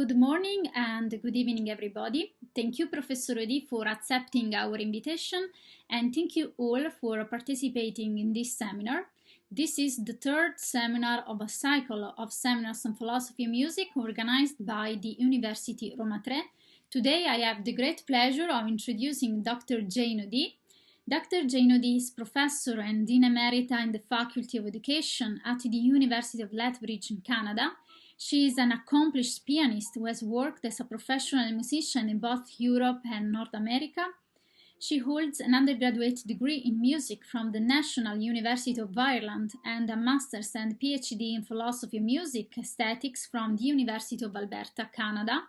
Good morning and good evening, everybody. Thank you, Professor Odi, for accepting our invitation, and thank you all for participating in this seminar. This is the third seminar of a cycle of seminars on philosophy and music organized by the University Roma Tre. Today, I have the great pleasure of introducing Dr. Jane Odi. Dr. Jane Odi is Professor and Dean Emerita in the Faculty of Education at the University of Lethbridge in Canada. She is an accomplished pianist who has worked as a professional musician in both Europe and North America. She holds an undergraduate degree in music from the National University of Ireland and a master's and PhD in philosophy of music aesthetics from the University of Alberta, Canada.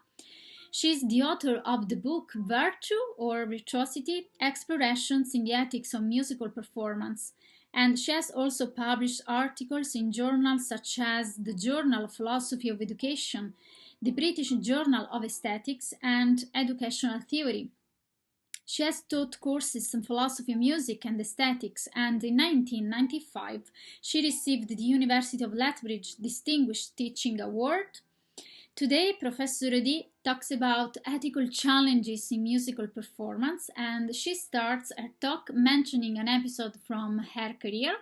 She is the author of the book Virtue or Virtuosity, Explorations in the Ethics of Musical Performance, and she has also published articles in journals such as the Journal of Philosophy of Education, the British Journal of Aesthetics, and Educational Theory. She has taught courses in philosophy of music and aesthetics, and in 1995 she received the University of Lethbridge Distinguished Teaching Award. Today, Professor Odi talks about ethical challenges in musical performance, and she starts her talk mentioning an episode from her career.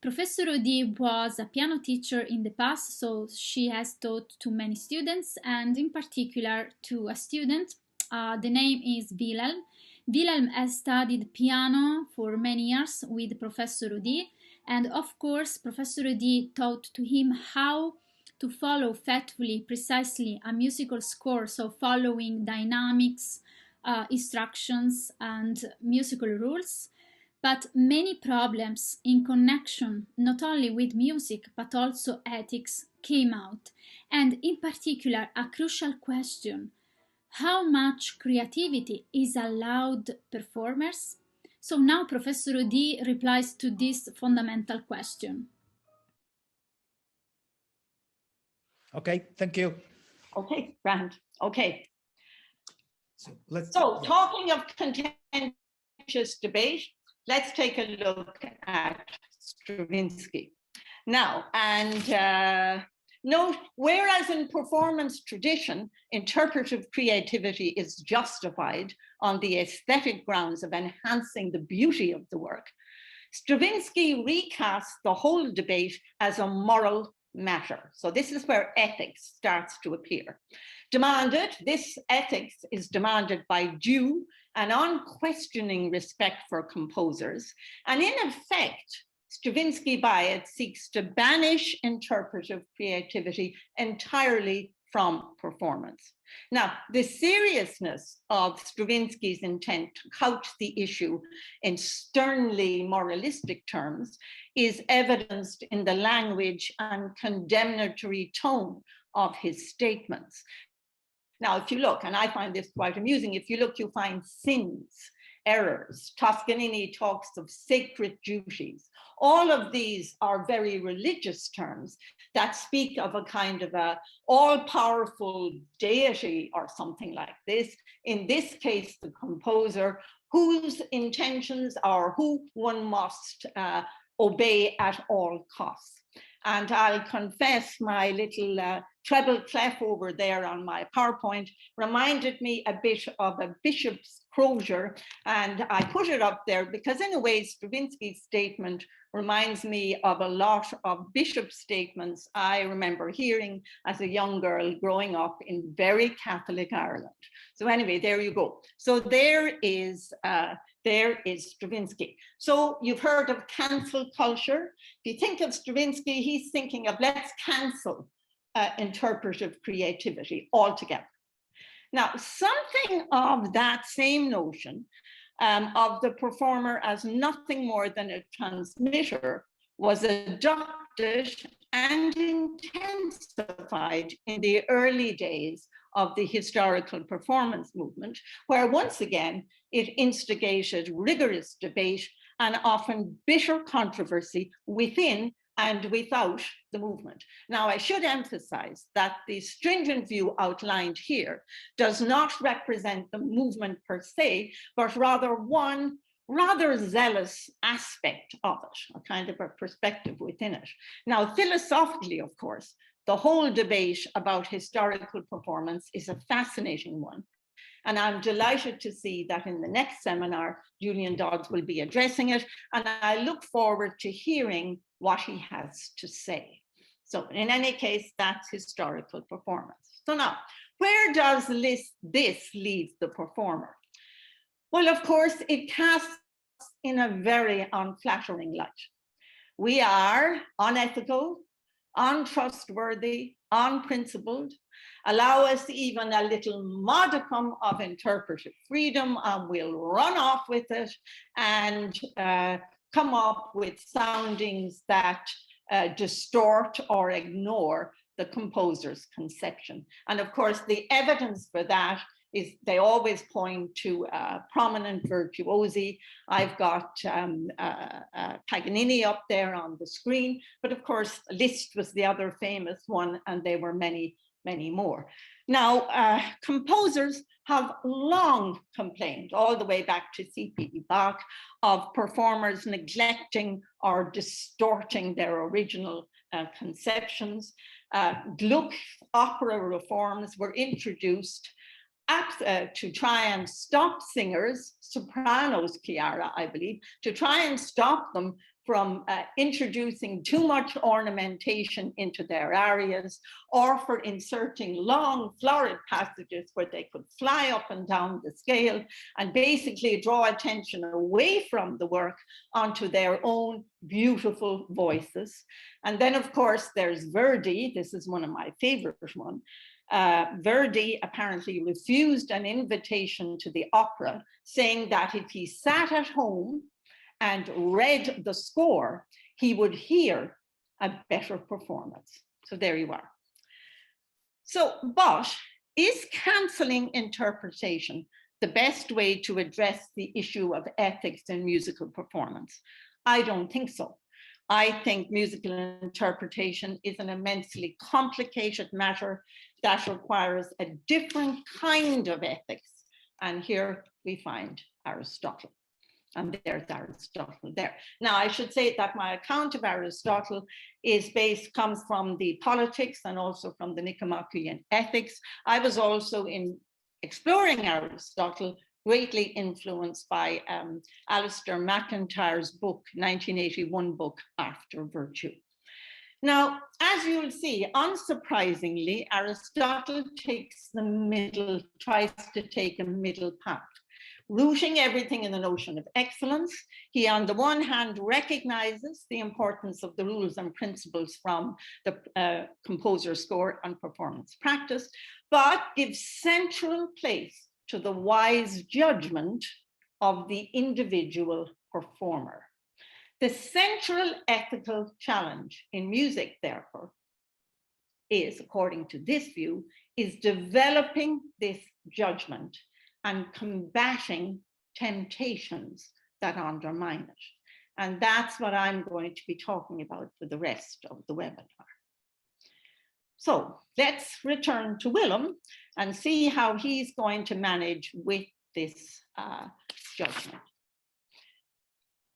Professor Odi was a piano teacher in the past, so she has taught to many students, and in particular to a student. The name is Wilhelm. Wilhelm has studied piano for many years with Professor Odi, and of course, Professor Odi taught to him how to follow faithfully, precisely a musical score, so following dynamics, instructions, and musical rules. But many problems in connection not only with music but also ethics came out, and in particular a crucial question: how much creativity is allowed performers? So now Professor Odi replies to this fundamental question. Okay, thank you. Okay, grand. Okay. So talking of contentious debate, let's take a look at Stravinsky. Now, and note, whereas in performance tradition, interpretive creativity is justified on the aesthetic grounds of enhancing the beauty of the work, Stravinsky recasts the whole debate as a moral matter. So this is where ethics starts to appear. This ethics is demanded by due and unquestioning respect for composers. And in effect, Stravinsky by it seeks to banish interpretive creativity entirely from performance. Now, the seriousness of Stravinsky's intent to couch the issue in sternly moralistic terms is evidenced in the language and condemnatory tone of his statements. Now, if you look, and I find this quite amusing, if you look, you find sins, errors. Toscanini talks of sacred duties. All of these are very religious terms that speak of a kind of a all-powerful deity or something like this. In this case, the composer, whose intentions are who one must obey at all costs. And I'll confess my little treble clef over there on my PowerPoint reminded me a bit of a bishop's crozier, and I put it up there because in a way Stravinsky's statement reminds me of a lot of bishop statements I remember hearing as a young girl growing up in very Catholic Ireland. So anyway, there you go. So there is Stravinsky. So you've heard of cancel culture. If you think of Stravinsky, he's thinking of let's cancel interpretive creativity altogether. Now, something of that same notion of the performer as nothing more than a transmitter was adopted and intensified in the early days of the historical performance movement, where once again, it instigated rigorous debate and often bitter controversy within and without the movement. Now, I should emphasize that the stringent view outlined here does not represent the movement per se, but rather one rather zealous aspect of it, a kind of a perspective within it. Now, philosophically, of course, the whole debate about historical performance is a fascinating one. And I'm delighted to see that in the next seminar, Julian Dodds will be addressing it. And I look forward to hearing what he has to say. So in any case, that's historical performance. So now, where does this leave the performer? Well, of course, it casts in a very unflattering light. We are unethical, untrustworthy, unprincipled, allow us even a little modicum of interpretive freedom, and we'll run off with it and come up with soundings that distort or ignore the composer's conception. And of course, the evidence for that is they always point to prominent virtuosi. I've got Paganini up there on the screen, but of course, Liszt was the other famous one, and there were many, many more. Now, composers have long complained, all the way back to C.P. Bach, of performers neglecting or distorting their original conceptions. Gluck opera reforms were introduced to try and stop singers, sopranos, Chiara, I believe, to try and stop them from introducing too much ornamentation into their arias, or for inserting long florid passages where they could fly up and down the scale and basically draw attention away from the work onto their own beautiful voices. And then, of course, there's Verdi. This is one of my favorite ones. Verdi apparently refused an invitation to the opera, saying that if he sat at home and read the score, he would hear a better performance. So there you are. So, but is cancelling interpretation the best way to address the issue of ethics in musical performance? I don't think so. I think musical interpretation is an immensely complicated matter that requires a different kind of ethics. And here we find Aristotle. And there's Aristotle there. Now, I should say that my account of Aristotle comes from the Politics and also from the Nicomachean Ethics. I was also, in exploring Aristotle, greatly influenced by Alistair MacIntyre's book, 1981 book, After Virtue. Now, as you'll see, unsurprisingly, Aristotle tries to take a middle path, rooting everything in the notion of excellence. He, on the one hand, recognizes the importance of the rules and principles from the composer's score and performance practice, but gives central place to the wise judgment of the individual performer. The central ethical challenge in music, therefore, is, according to this view, is developing this judgment and combating temptations that undermine it. And that's what I'm going to be talking about for the rest of the webinar. So let's return to Willem and see how he's going to manage with this judgment.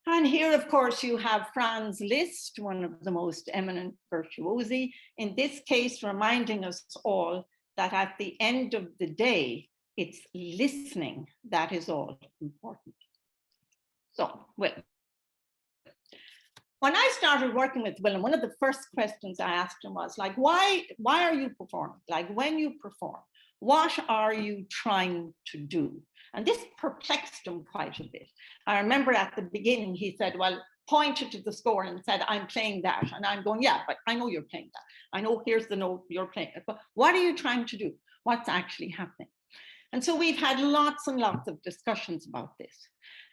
And here, of course, you have Franz Liszt, one of the most eminent virtuosi, in this case, reminding us all that at the end of the day, it's listening that is all important. So, Willem. When I started working with Willem, one of the first questions I asked him was like, why are you performing? Like, when you perform, what are you trying to do? And this perplexed him quite a bit. I remember at the beginning, he said, well, pointed to the score and said, I'm playing that. And I'm going, yeah, but I know you're playing that. I know here's the note you're playing it. But what are you trying to do? What's actually happening? And so we've had lots and lots of discussions about this.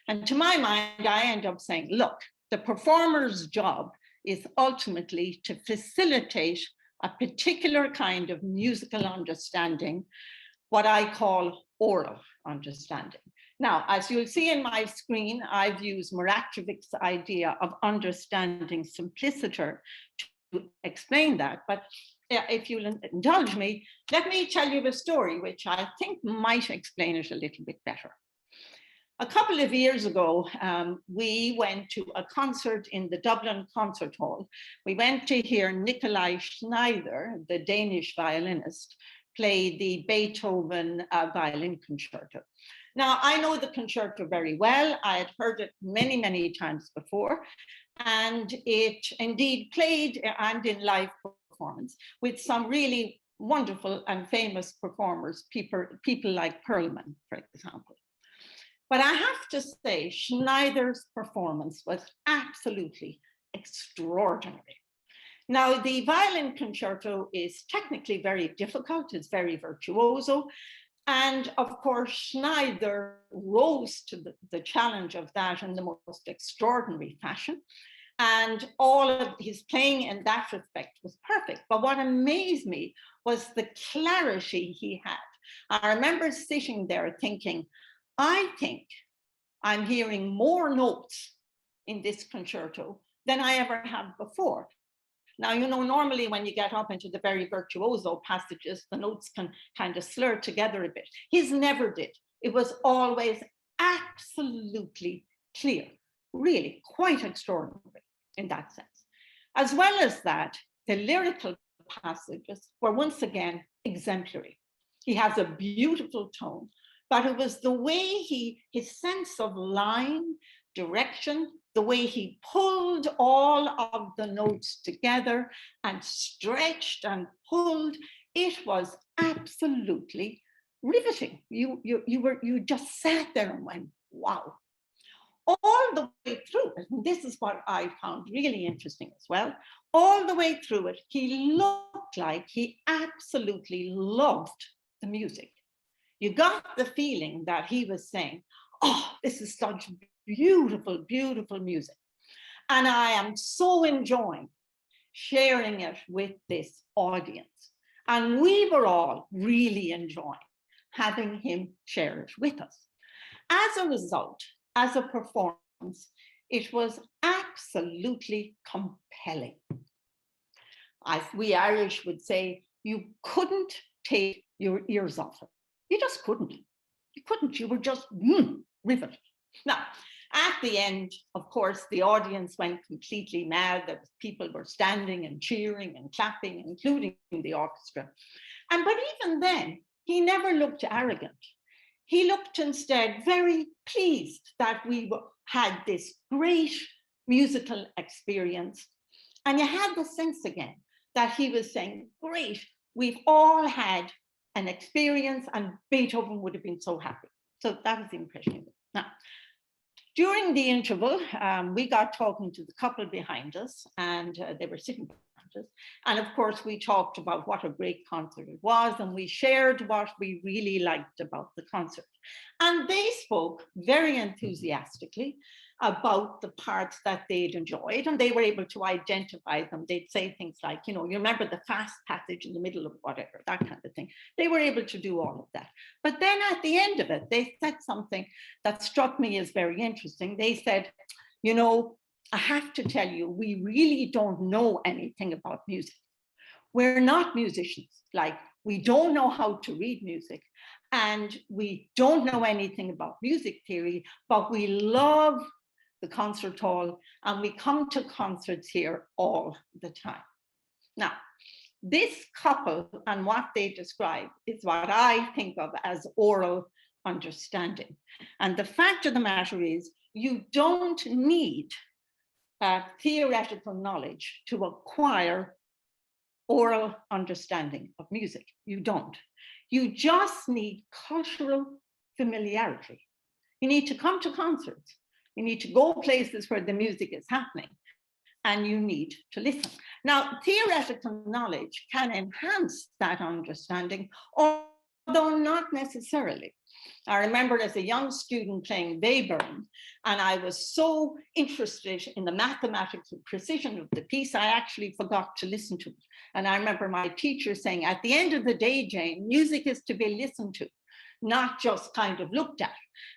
And to my mind, I end up saying, look, the performer's job is ultimately to facilitate a particular kind of musical understanding, what I call oral understanding. Now, as you'll see in my screen, I've used Moravcsic's idea of understanding simpliciter to explain that. But if you'll indulge me, let me tell you a story which I think might explain it a little bit better. A couple of years ago, we went to a concert in the Dublin Concert Hall. We went to hear Nikolai Schneider, the Danish violinist, play the Beethoven violin concerto. Now, I know the concerto very well. I had heard it many, many times before, and it indeed played and in live performance with some really wonderful and famous performers, people like Perlman, for example. But I have to say, Schneider's performance was absolutely extraordinary. Now, the violin concerto is technically very difficult, it's very virtuoso. And of course, Schneider rose to the challenge of that in the most extraordinary fashion. And all of his playing in that respect was perfect. But what amazed me was the clarity he had. I remember sitting there thinking, I think I'm hearing more notes in this concerto than I ever have before. Now, you know, normally when you get up into the very virtuoso passages, the notes can kind of slur together a bit. His never did. It was always absolutely clear, really quite extraordinary in that sense. As well as that, the lyrical passages were once again exemplary. He has a beautiful tone, but it was the way his sense of line, direction, the way he pulled all of the notes together and stretched and pulled, it was absolutely riveting. You just sat there and went, wow. All the way through it, and this is what I found really interesting as well, all the way through it, he looked like he absolutely loved the music. You got the feeling that he was saying, oh, this is such beautiful, beautiful music. And I am so enjoying sharing it with this audience. And we were all really enjoying having him share it with us. As a result, as a performance, it was absolutely compelling. As we Irish would say, you couldn't take your ears off it. You just couldn't. You couldn't. You were just riveted. Now, at the end, of course, the audience went completely mad. That people were standing and cheering and clapping, including the orchestra. But even then, he never looked arrogant. He looked instead very pleased that we had this great musical experience. And you had the sense again that he was saying, great, we've all had an experience and Beethoven would have been so happy. So that was the impression. Now, during the interval, we got talking to the couple behind us, and they were sitting behind us. And of course, we talked about what a great concert it was, and we shared what we really liked about the concert. And they spoke very enthusiastically about the parts that they'd enjoyed, and they were able to identify them. They'd say things like, you know, you remember the fast passage in the middle of whatever, that kind of thing. They were able to do all of that. But then at the end of it, they said something that struck me as very interesting. They said, you know, I have to tell you, we really don't know anything about music. We're not musicians. Like, we don't know how to read music, and we don't know anything about music theory, but we love the concert hall, and we come to concerts here all the time. Now, this couple and what they describe is what I think of as oral understanding. And the fact of the matter is, you don't need theoretical knowledge to acquire oral understanding of music. You don't. You just need cultural familiarity. You need to come to concerts. You need to go places where the music is happening, and you need to listen. Now, theoretical knowledge can enhance that understanding, although not necessarily. I remember as a young student playing Webern, and I was so interested in the mathematical precision of the piece, I actually forgot to listen to it. And I remember my teacher saying, at the end of the day, Jane, music is to be listened to, not just kind of looked at.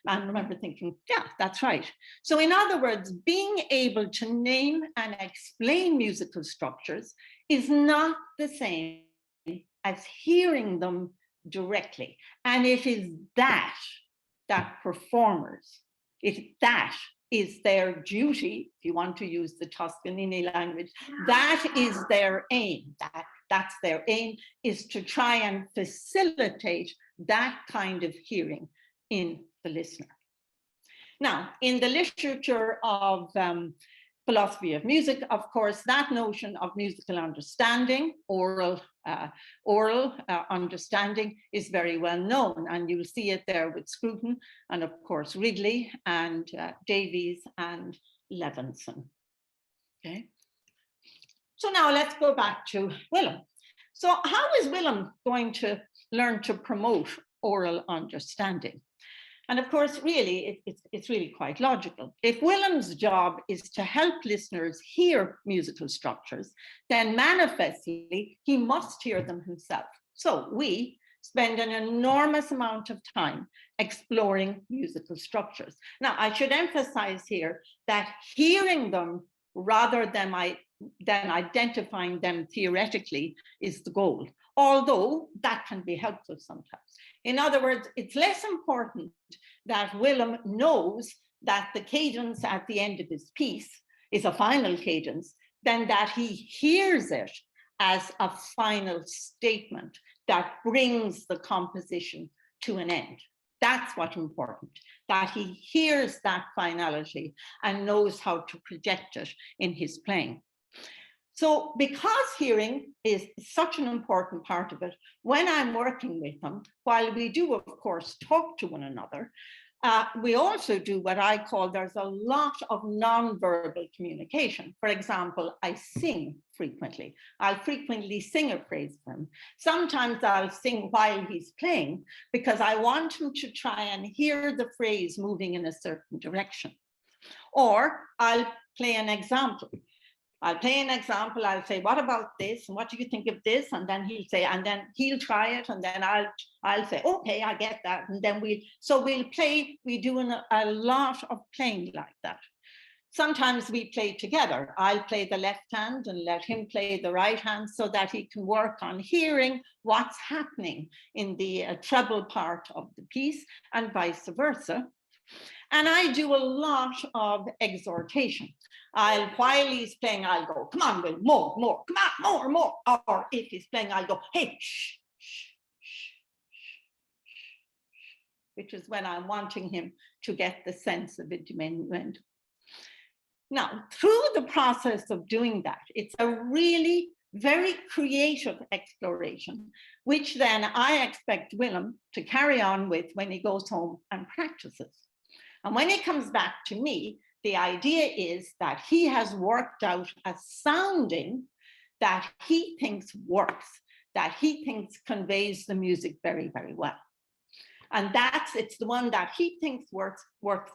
And I remember thinking, yeah, that's right. So in other words, being able to name and explain musical structures is not the same as hearing them directly. And it is that performers That is their duty, if you want to use the Toscanini language, that is their aim. That's their aim, is to try and facilitate that kind of hearing in the listener. Now, in the literature of philosophy of music, of course, that notion of musical understanding, oral understanding, is very well known, and you'll see it there with Scruton, and of course Ridley and Davies and Levinson. Okay, so now let's go back to Willem. So how is Willem going to learn to promote oral understanding? And of course, really, it's really quite logical. If Willem's job is to help listeners hear musical structures, then manifestly, he must hear them himself. So we spend an enormous amount of time exploring musical structures. Now, I should emphasize here that hearing them rather than identifying them theoretically is the goal, although that can be helpful sometimes. In other words, it's less important that Willem knows that the cadence at the end of his piece is a final cadence than that he hears it as a final statement that brings the composition to an end. That's what's important, that he hears that finality and knows how to project it in his playing. So because hearing is such an important part of it, when I'm working with them, while we do, of course, talk to one another, we also do what I call, there's a lot of nonverbal communication. For example, I sing frequently. I'll frequently sing a phrase for him. Sometimes I'll sing while he's playing because I want him to try and hear the phrase moving in a certain direction. Or I'll play an example. I'll say, what about this? And what do you think of this? And then he'll say, and then he'll try it. And then I'll say, okay, I get that. And then we'll play, we do a lot of playing like that. Sometimes we play together. I'll play the left hand and let him play the right hand so that he can work on hearing what's happening in the treble part of the piece and vice versa. And I do a lot of exhortation. While he's playing, I'll go, come on, Will, more, come on, more. Or if he's playing, I'll go, hey, shh, shh, shh, which is when I'm wanting him to get the sense of a diminuendo. Now, through the process of doing that, it's a really very creative exploration, which then I expect Willem to carry on with when he goes home and practices. And when he comes back to me, the idea is that he has worked out a sounding that he thinks works, that he thinks conveys the music very, very well. And it's the one that he thinks works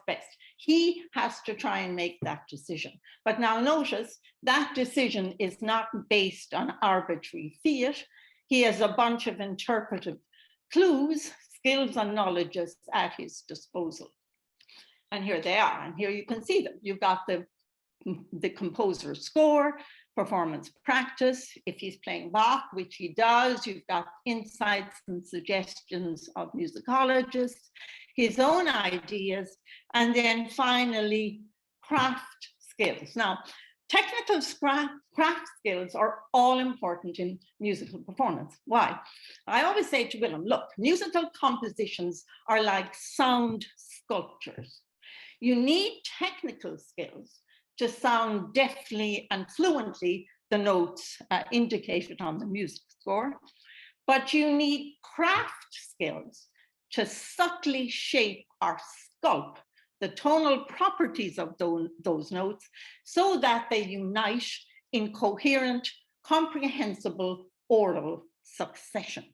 best. He has to try and make that decision. But now notice that decision is not based on arbitrary fiat. He has a bunch of interpretive clues, skills and knowledges at his disposal. And here they are, and here you can see them. You've got the composer's score, performance practice. If he's playing Bach, which he does, you've got insights and suggestions of musicologists, his own ideas, and then finally craft skills. Now, technical craft skills are all important in musical performance. Why? I always say to Willem, look, musical compositions are like sound sculptures. You need technical skills to sound deftly and fluently the notes indicated on the music score, but you need craft skills to subtly shape or sculpt the tonal properties of those notes so that they unite in coherent, comprehensible oral succession.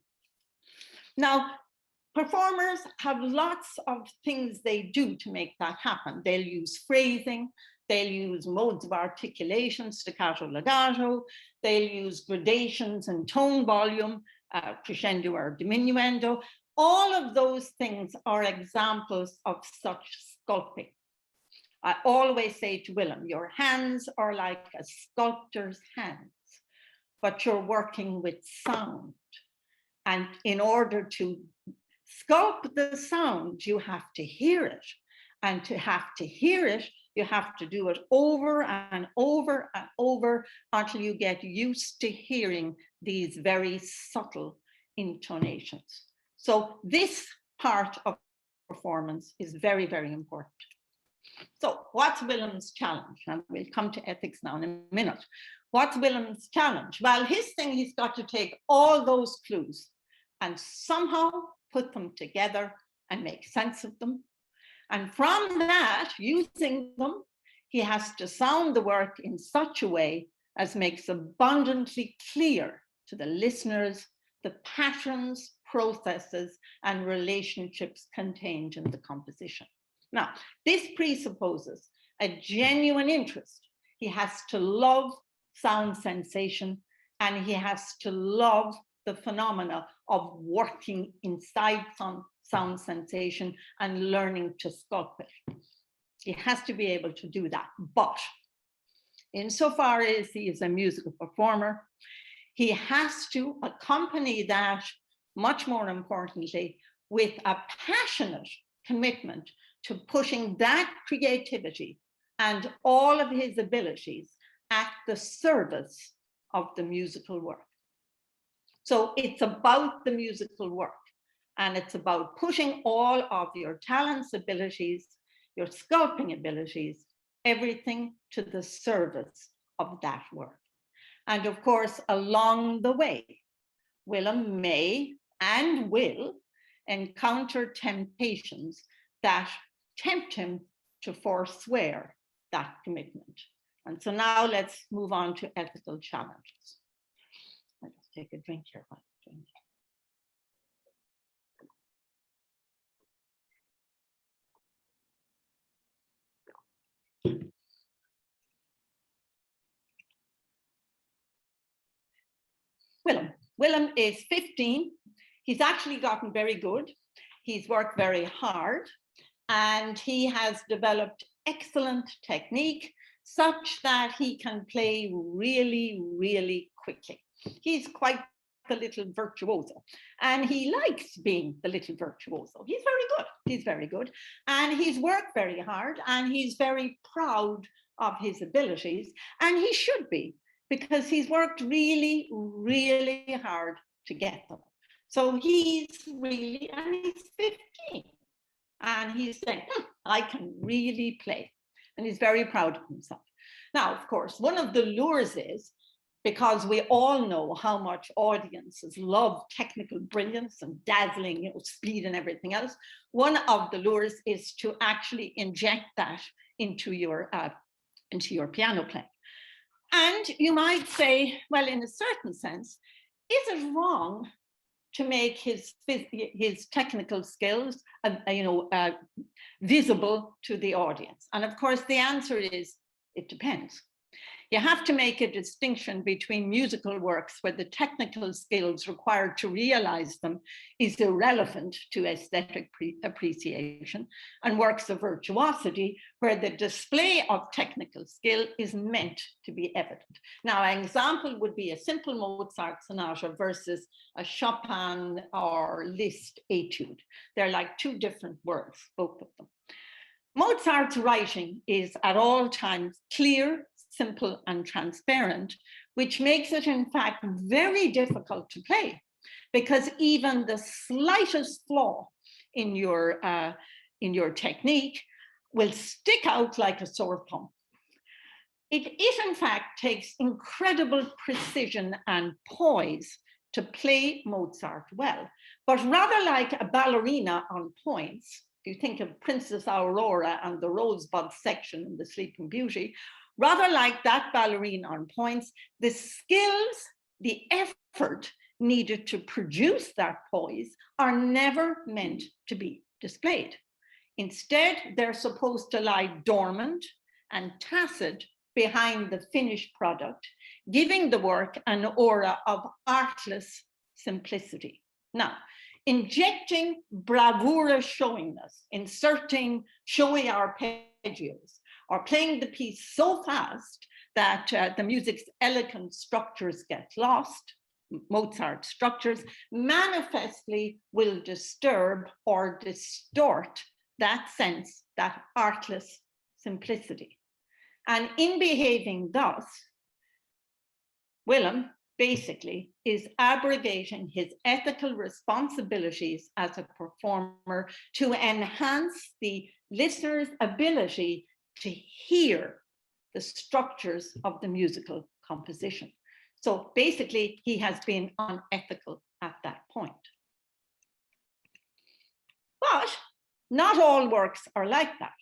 Now, performers have lots of things they do to make that happen. They'll use phrasing, they'll use modes of articulation, staccato, legato, they'll use gradations and tone volume, crescendo or diminuendo. All of those things are examples of such sculpting. I always say to Willem, your hands are like a sculptor's hands, but you're working with sound. And in order to sculpt the sound, you have to hear it. And to have to hear it, you have to do it over and over and over until you get used to hearing these very subtle intonations. So this part of performance is very, very important. So what's Willys' challenge? And we'll come to ethics now in a minute. What's Willys' challenge? Well, his thing, he's got to take all those clues and somehow put them together and make sense of them. And from that, using them, he has to sound the work in such a way as makes abundantly clear to the listeners the patterns, processes, and relationships contained in the composition. Now, this presupposes a genuine interest. He has to love sound sensation, and he has to love the phenomena of working inside some sound sensation and learning to sculpt it. He has to be able to do that. But insofar as he is a musical performer, he has to accompany that, much more importantly, with a passionate commitment to pushing that creativity and all of his abilities at the service of the musical work. So it's about the musical work, and it's about pushing all of your talents, abilities, your sculpting abilities, everything to the service of that work. And of course, along the way, Willem may and will encounter temptations that tempt him to forswear that commitment. And so now let's move on to ethical challenges. I'll just take a drink here. Willem is 15. He's actually gotten very good. He's worked very hard, and he has developed excellent technique such that he can play really, really quickly. He's quite the little virtuoso, and he likes being the little virtuoso. He's very good. He's very good, and he's worked very hard, and he's very proud of his abilities, and he should be, because he's worked really, really hard to get them. So he's really, and he's 15, and he's saying, I can really play, and he's very proud of himself. Now, of course, one of the lures is, because we all know how much audiences love technical brilliance and dazzling, speed and everything else, one of the lures is to actually inject that into your piano playing. And you might say, well, in a certain sense, is it wrong to make his technical skills, visible to the audience? And of course, the answer is, it depends. You have to make a distinction between musical works where the technical skills required to realize them is irrelevant to aesthetic appreciation, and works of virtuosity where the display of technical skill is meant to be evident. Now, an example would be a simple Mozart sonata versus a Chopin or Liszt etude. They're like two different works, both of them. Mozart's writing is at all times clear, simple, and transparent, which makes it, in fact, very difficult to play, because even the slightest flaw in your technique will stick out like a sore thumb. It in fact takes incredible precision and poise to play Mozart well, but rather like a ballerina on points. If you think of Princess Aurora and the Rosebud section in The Sleeping Beauty, rather like that ballerina on points, the skills, the effort needed to produce that poise are never meant to be displayed. Instead, they're supposed to lie dormant and tacit behind the finished product, giving the work an aura of artless simplicity. Now, injecting bravura showiness, inserting showy arpeggios, or playing the piece so fast that the music's elegant structures get lost, Mozart structures, manifestly will disturb or distort that sense, that artless simplicity. And in behaving thus, Willem basically is abrogating his ethical responsibilities as a performer to enhance the listener's ability to hear the structures of the musical composition. So basically, he has been unethical at that point. But not all works are like that.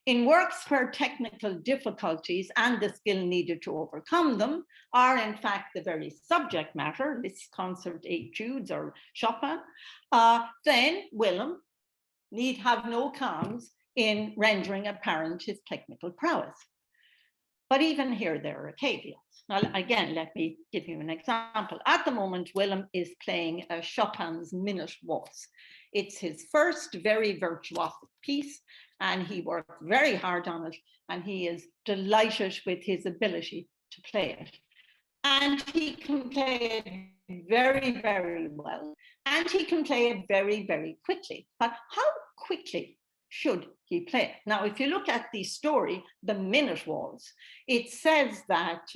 In works where technical difficulties and the skill needed to overcome them are in fact the very subject matter, this concert etudes or Chopin, then Willem need have no qualms in rendering apparent his technical prowess. But even here, there are caveats. Now, again, let me give you an example. At the moment, Willem is playing Chopin's Minute Waltz. It's his first very virtuosic piece, and he worked very hard on it, and he is delighted with his ability to play it. And he can play it very, very well, and he can play it very, very quickly. But how quickly should he play it? Now, if you look at the story, The Minute Waltz, it says that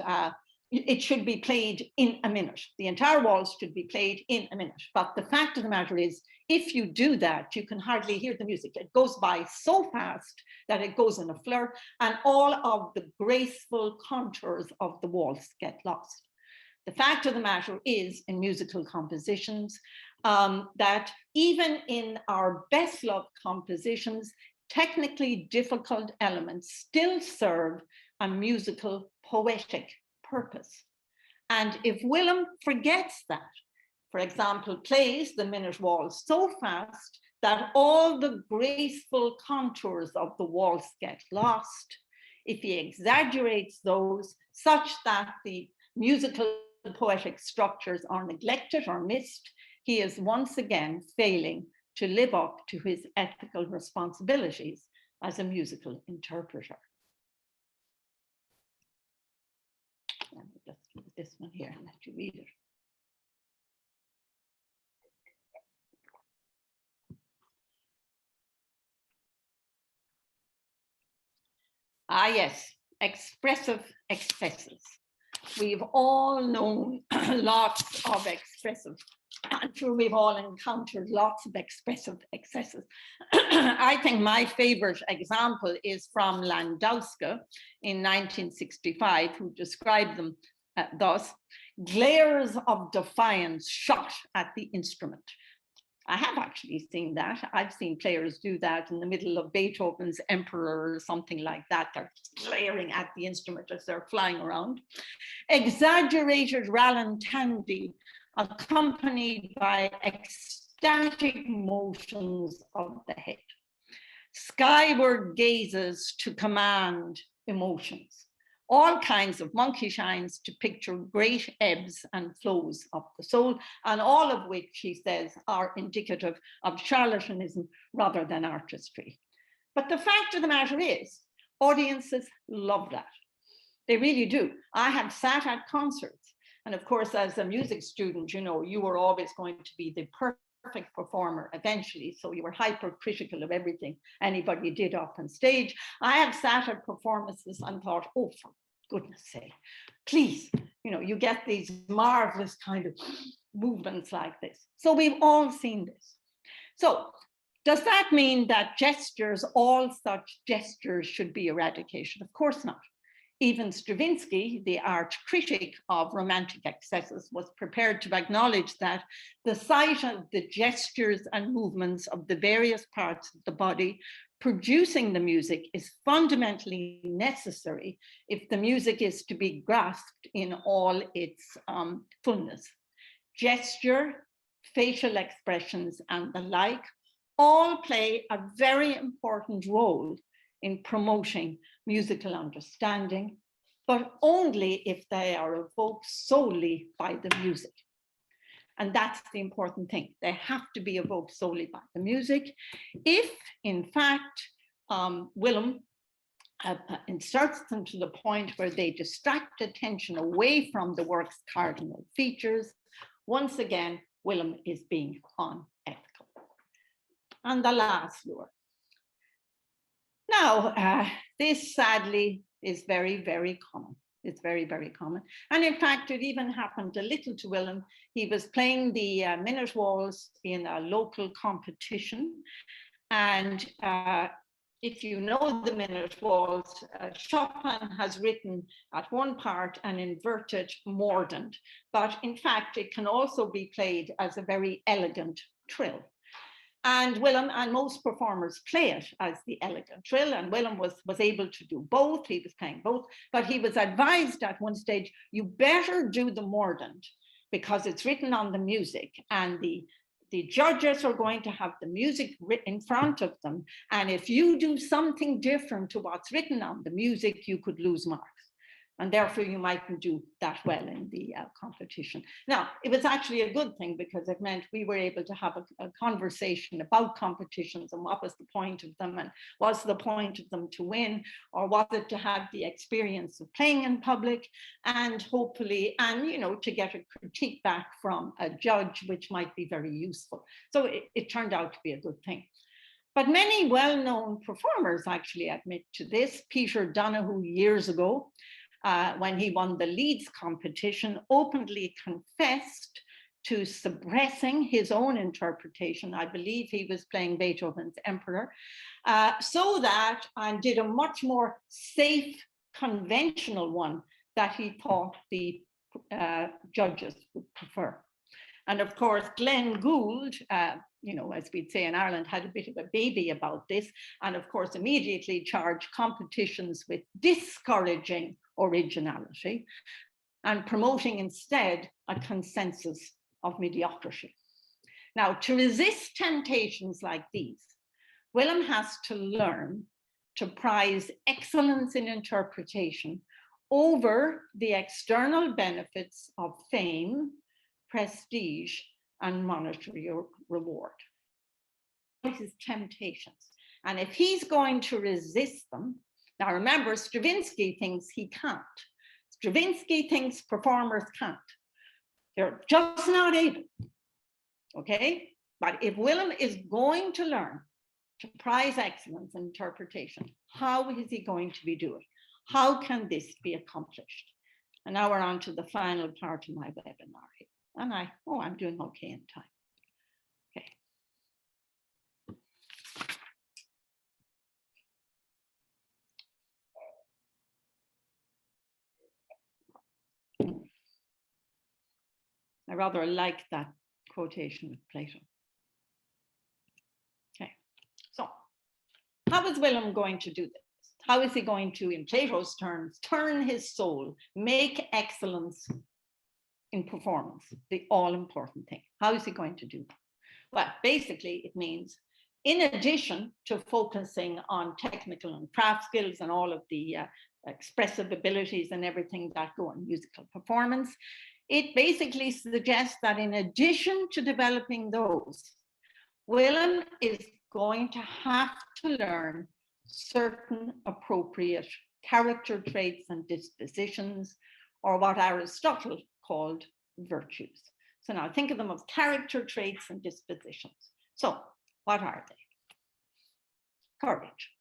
it should be played in a minute. The entire waltz should be played in a minute. But the fact of the matter is, if you do that, you can hardly hear the music. It goes by so fast that it goes in a flur, and all of the graceful contours of the waltz get lost. The fact of the matter is, in musical compositions, that even in our best loved compositions, technically difficult elements still serve a musical poetic purpose. And if Willem forgets that, for example, plays the Minute Waltz so fast that all the graceful contours of the waltz get lost, if he exaggerates those such that the musical poetic structures are neglected or missed, he is once again failing to live up to his ethical responsibilities as a musical interpreter. Let me just do this one here and let you read it. Ah, yes, expressive excesses. We've all known lots of expressive. I'm sure we've all encountered lots of expressive excesses. I think my favorite example is from Landowska in 1965, who described them thus: glares of defiance shot at the instrument. I have actually seen that. I've seen players do that in the middle of Beethoven's Emperor or something like that. They're glaring at the instrument as they're flying around. Exaggerated rallantandi accompanied by ecstatic motions of the head. Skyward gazes to command emotions. All kinds of monkey shines to picture great ebbs and flows of the soul, and all of which, he says, are indicative of charlatanism rather than artistry. But the fact of the matter is, audiences love that. They really do. I have sat at concerts, and of course, as a music student, you know, you were always going to be the perfect performer eventually, so you were hypercritical of everything anybody did up on stage. I have sat at performances and thought, oh, for goodness sake, please, you know, you get these marvelous kind of movements like this. So we've all seen this. So does that mean that gestures, all such gestures, should be eradicated? Of course not. Even Stravinsky, the art critic of romantic excesses, was prepared to acknowledge that the sight of the gestures and movements of the various parts of the body producing the music is fundamentally necessary if the music is to be grasped in all its fullness. Gesture, facial expressions, and the like all play a very important role in promoting musical understanding, but only if they are evoked solely by the music. And that's the important thing. They have to be evoked solely by the music. If, in fact, Willem inserts them to the point where they distract attention away from the work's cardinal features, once again, Willem is being unethical. And the last lure. Now, this sadly is very, very common. It's very, very common. And in fact, it even happened a little to Willem. He was playing the minute waltz in a local competition. And if you know the minute waltz, Chopin has written at one part an inverted mordant, but in fact, it can also be played as a very elegant trill. And Willem and most performers play it as the elegant trill, and Willem was able to do both. He was playing both, but he was advised at one stage, you better do the mordant because it's written on the music, and the judges are going to have the music in front of them. And if you do something different to what's written on the music, you could lose marks. And therefore you mightn't do that well in the competition. Now, it was actually a good thing because it meant we were able to have a conversation about competitions and what was the point of them, and was the point of them to win, or was it to have the experience of playing in public, and hopefully, and you know, to get a critique back from a judge, which might be very useful. So it turned out to be a good thing. But many well-known performers actually admit to this. Peter Donoghue years ago, when he won the Leeds competition, openly confessed to suppressing his own interpretation. I believe he was playing Beethoven's Emperor, and did a much more safe, conventional one that he thought the judges would prefer. And of course, Glenn Gould, you know, as we'd say in Ireland, had a bit of a baby about this, and of course immediately charged competitions with discouraging originality and promoting instead a consensus of mediocrity. Now, to resist temptations like these, Willem has to learn to prize excellence in interpretation over the external benefits of fame, prestige, and monetary reward. His temptations. And if he's going to resist them, now remember, Stravinsky thinks he can't. Stravinsky thinks performers can't. They're just not able, okay? But if Willem is going to learn to prize excellence in interpretation, how is he going to be doing? How can this be accomplished? And now we're on to the final part of my webinar here. And I'm doing okay in time. Okay. I rather like that quotation of Plato. Okay, so how is Willem going to do this? How is he going to, in Plato's terms, turn his soul, make excellence in performance the all-important thing? How is he going to do that? Well, basically, it means, in addition to focusing on technical and craft skills and all of the expressive abilities and everything that go in musical performance, it basically suggests that in addition to developing those, Willem is going to have to learn certain appropriate character traits and dispositions, or what Aristotle called virtues. So now think of them as character traits and dispositions. So what are they? Courage.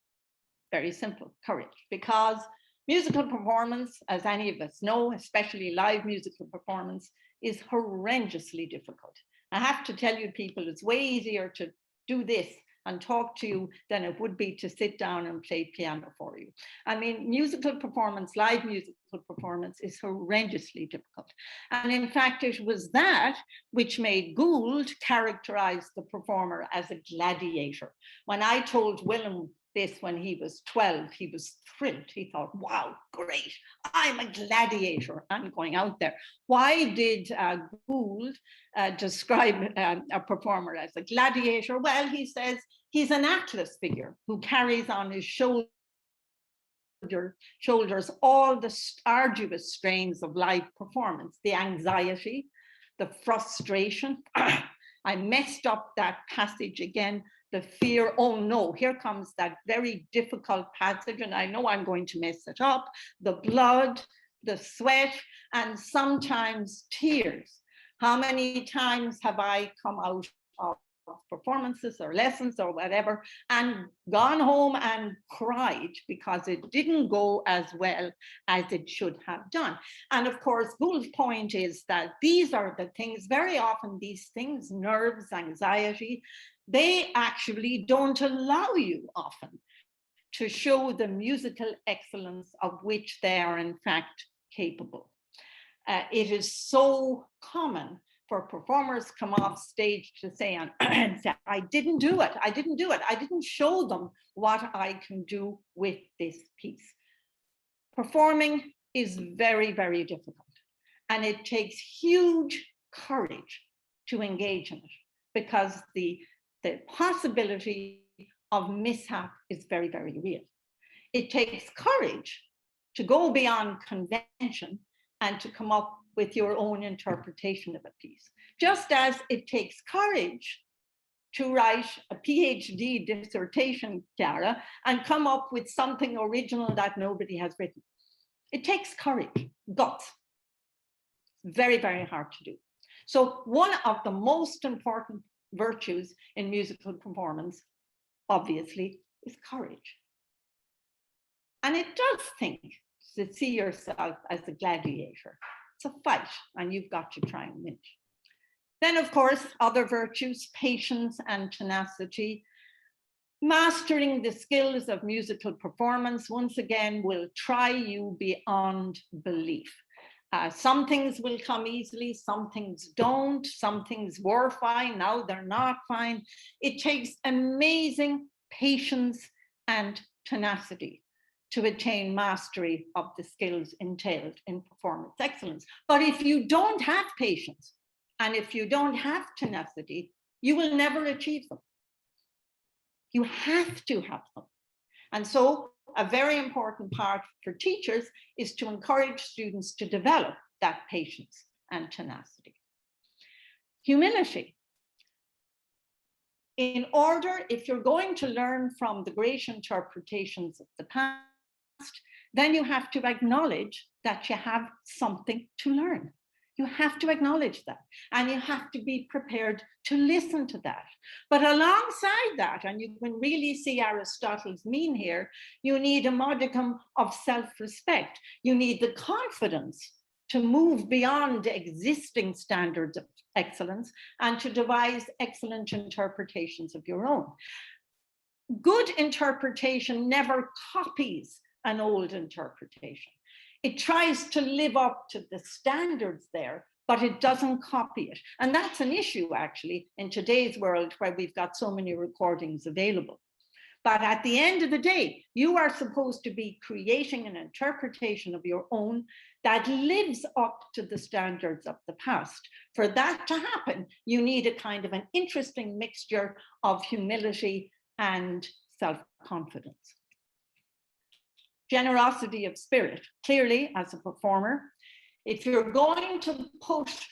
Very simple, courage. Because musical performance, as any of us know, especially live musical performance, is horrendously difficult. I have to tell you people, it's way easier to do this and talk to you than it would be to sit down and play piano for you. I mean, musical performance, live musical performance is horrendously difficult. And in fact, it was that which made Gould characterize the performer as a gladiator. When I told Willem this when he was 12, he was thrilled. He thought, wow, great, I'm a gladiator, I'm going out there. Why did Gould describe a performer as a gladiator? Well, he says he's an Atlas figure who carries on his shoulders all the arduous strains of live performance, the anxiety, the frustration. I messed up that passage again. The fear, oh no, here comes that very difficult passage, and I know I'm going to mess it up. The blood, the sweat, and sometimes tears. How many times have I come out of performances or lessons or whatever, and gone home and cried because it didn't go as well as it should have done. And of course, Gould's point is that these are the things, very often these things, nerves, anxiety, they actually don't allow you often to show the musical excellence of which they are in fact capable. It is so common for performers come off stage to say, I didn't do it, I didn't show them what I can do with this piece. Performing is very, very difficult, and it takes huge courage to engage in it, because the possibility of mishap is very, very real. It takes courage to go beyond convention and to come up with your own interpretation of a piece. Just as it takes courage to write a PhD dissertation, Chiara, and come up with something original that nobody has written. It takes courage, guts. Very, very hard to do. So one of the most important virtues in musical performance, obviously, is courage. And it does think to see yourself as a gladiator. It's a fight, and you've got to try and win. Then, of course, other virtues, patience and tenacity. Mastering the skills of musical performance, once again, will try you beyond belief. Some things will come easily, some things don't, some things were fine, now they're not fine. It takes amazing patience and tenacity to attain mastery of the skills entailed in performance excellence. But if you don't have patience, and if you don't have tenacity, you will never achieve them. You have to have them. And so a very important part for teachers is to encourage students to develop that patience and tenacity. Humility. In order, if you're going to learn from the great interpretations of the past, then you have to acknowledge that you have something to learn. You have to acknowledge that, and you have to be prepared to listen to that. But alongside that, and you can really see Aristotle's mean here, you need a modicum of self-respect. You need the confidence to move beyond existing standards of excellence and to devise excellent interpretations of your own. Good interpretation never copies an old interpretation. It tries to live up to the standards there, but it doesn't copy it. And that's an issue, actually, in today's world where we've got so many recordings available. But at the end of the day, you are supposed to be creating an interpretation of your own that lives up to the standards of the past. For that to happen, you need a kind of an interesting mixture of humility and self-confidence. Generosity of spirit. Clearly, as a performer, if you're going to push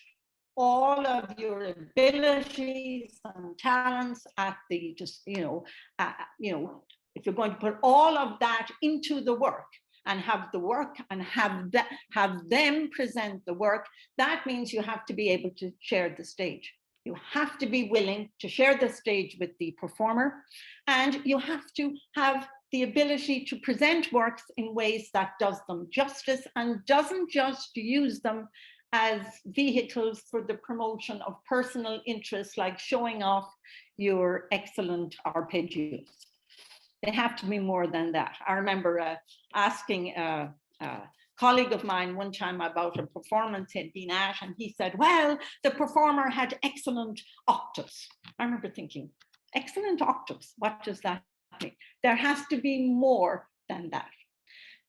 all of your abilities and talents at the if you're going to put all of that into the work and have the work and have them present the work, that means you have to be able to share the stage. You have to be willing to share the stage with the performer, and you have to have the ability to present works in ways that does them justice and doesn't just use them as vehicles for the promotion of personal interests, like showing off your excellent arpeggios. They have to be more than that. I remember asking a colleague of mine one time about a performance he'd been at, and he said, well, the performer had excellent octaves. I remember thinking, excellent octaves, what does that mean? There has to be more than that.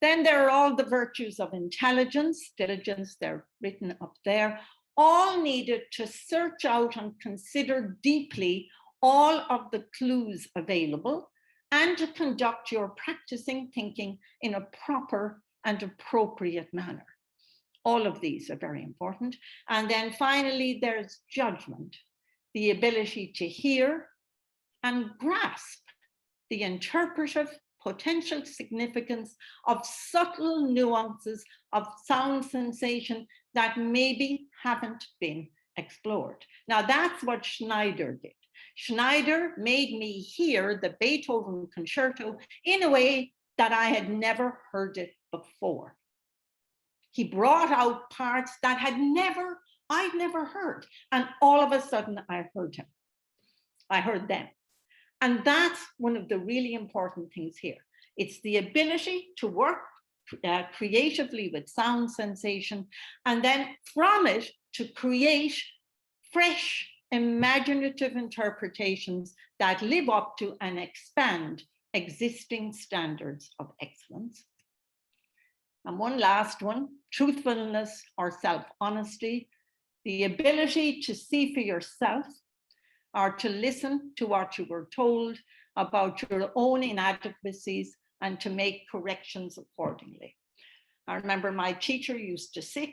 Then there are all the virtues of intelligence, diligence, they're written up there, all needed to search out and consider deeply all of the clues available and to conduct your practicing thinking in a proper and appropriate manner. All of these are very important. And then finally, there's judgment, the ability to hear and grasp the interpretive potential significance of subtle nuances of sound sensation that maybe haven't been explored. Now, that's what Schneider did. Schneider made me hear the Beethoven concerto in a way that I had never heard it before. He brought out parts that I'd never heard. And all of a sudden I heard him. I heard them. And that's one of the really important things here. It's the ability to work creatively with sound sensation, and then from it to create fresh, imaginative interpretations that live up to and expand existing standards of excellence. And one last one, truthfulness or self-honesty, the ability to see for yourself or to listen to what you were told about your own inadequacies and to make corrections accordingly. I remember my teacher used to sit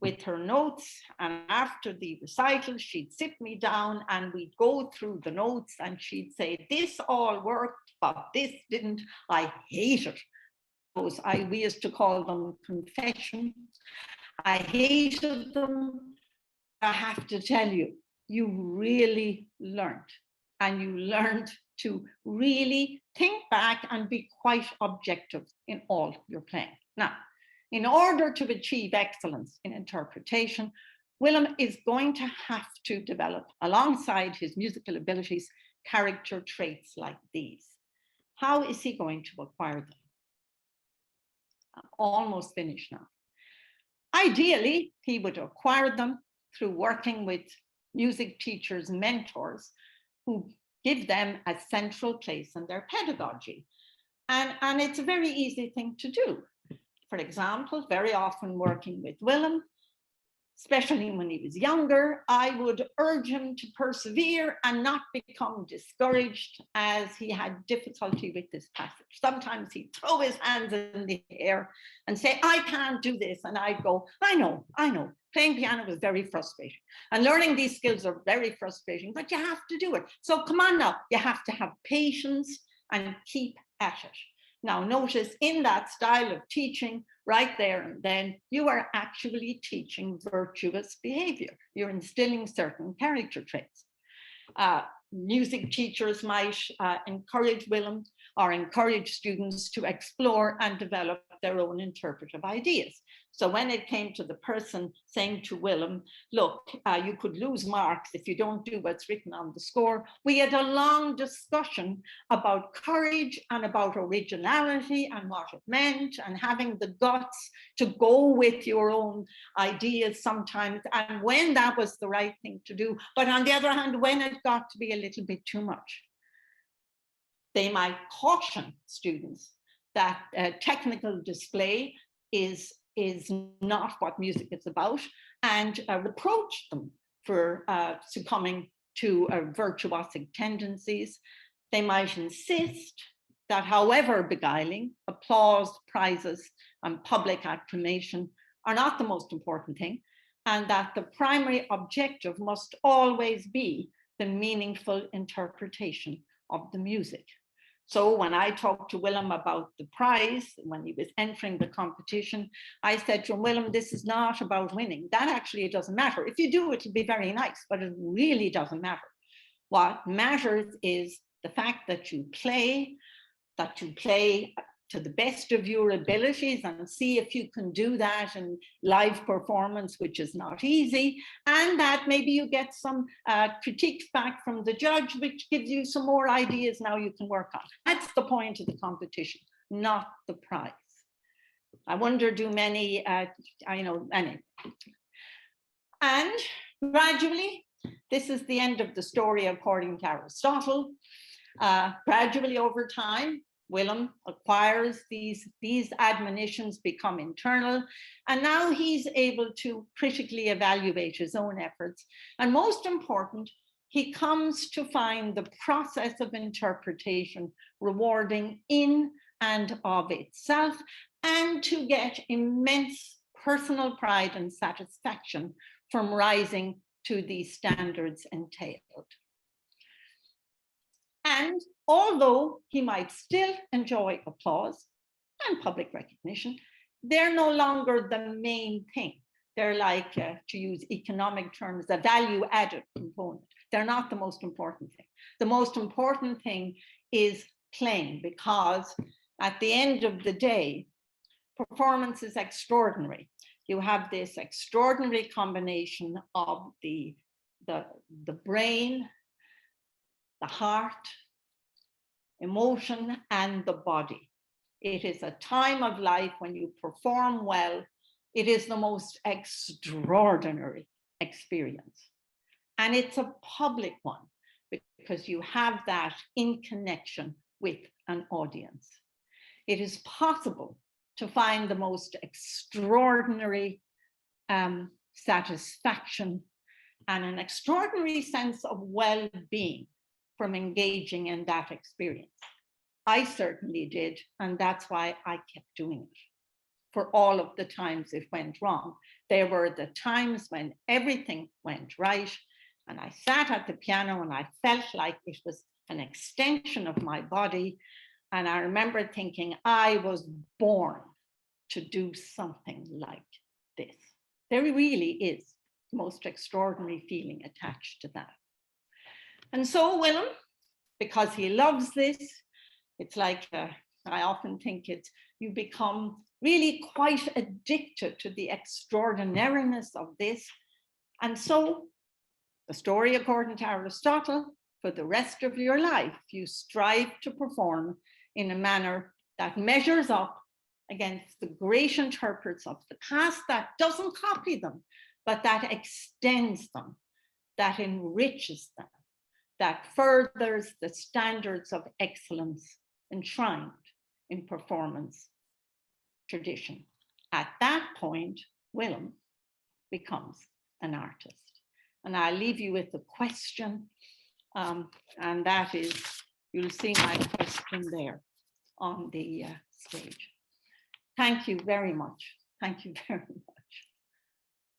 with her notes, and after the recital, she'd sit me down and we'd go through the notes and she'd say, this all worked, but this didn't. I hate it. We used to call them confessions. I hated them. I have to tell you, you really learned, and you learned to really think back and be quite objective in all your playing. Now, in order to achieve excellence in interpretation, Willem is going to have to develop, alongside his musical abilities, character traits like these. How is he going to acquire them? I'm almost finished now. Ideally, he would acquire them through working with music teachers, mentors, who give them a central place in their pedagogy. And it's a very easy thing to do. For example, very often working with Willem, especially when he was younger, I would urge him to persevere and not become discouraged as he had difficulty with this passage. Sometimes he'd throw his hands in the air and say, I can't do this. And I'd go, I know. Playing piano was very frustrating. And learning these skills are very frustrating, but you have to do it. So come on now, you have to have patience and keep at it. Now notice in that style of teaching, right there and then, you are actually teaching virtuous behavior. You're instilling certain character traits. Music teachers might encourage Willem or encourage students to explore and develop their own interpretive ideas. So when it came to the person saying to Willem, look, you could lose marks if you don't do what's written on the score, we had a long discussion about courage and about originality and what it meant, and having the guts to go with your own ideas sometimes, and when that was the right thing to do. But on the other hand, when it got to be a little bit too much, they might caution students that technical display is not what music is about, and reproach them for succumbing to virtuosic tendencies. They might insist that, however beguiling, applause, prizes, and public acclamation are not the most important thing, and that the primary objective must always be the meaningful interpretation of the music. So when I talked to Willem about the prize, when he was entering the competition, I said to him, Willem, this is not about winning. That actually doesn't matter. If you do, it'll be very nice, but it really doesn't matter. What matters is the fact that you play to the best of your abilities, and see if you can do that in live performance, which is not easy, and that maybe you get some critiques back from the judge, which gives you some more ideas now you can work on. That's the point of the competition, not the prize. I wonder, do many, anyway. And gradually, this is the end of the story according to Aristotle. Gradually over time, Willem acquires these admonitions, become internal, and now he's able to critically evaluate his own efforts. And most important, he comes to find the process of interpretation rewarding in and of itself, and to get immense personal pride and satisfaction from rising to these standards entailed. And although he might still enjoy applause and public recognition, they're no longer the main thing. They're like, to use economic terms, a value-added component. They're not the most important thing. The most important thing is playing, because at the end of the day, performance is extraordinary. You have this extraordinary combination of the brain, the heart, emotion, and the body. It is a time of life when you perform well. It is the most extraordinary experience. And it's a public one, because you have that in connection with an audience. It is possible to find the most extraordinary satisfaction and an extraordinary sense of well-being from engaging in that experience. I certainly did, and that's why I kept doing it. For all of the times it went wrong, there were the times when everything went right, and I sat at the piano and I felt like it was an extension of my body. And I remember thinking I was born to do something like this. There really is the most extraordinary feeling attached to that. And so Willem, because he loves this, it's like, I often think you become really quite addicted to the extraordinariness of this. And so the story, according to Aristotle, for the rest of your life, you strive to perform in a manner that measures up against the great interprets of the past, that doesn't copy them, but that extends them, that enriches them, that furthers the standards of excellence enshrined in performance tradition. At that point, Willem becomes an artist. And I'll leave you with a question, and that is, you'll see my question there on the stage. Thank you very much. Thank you very much.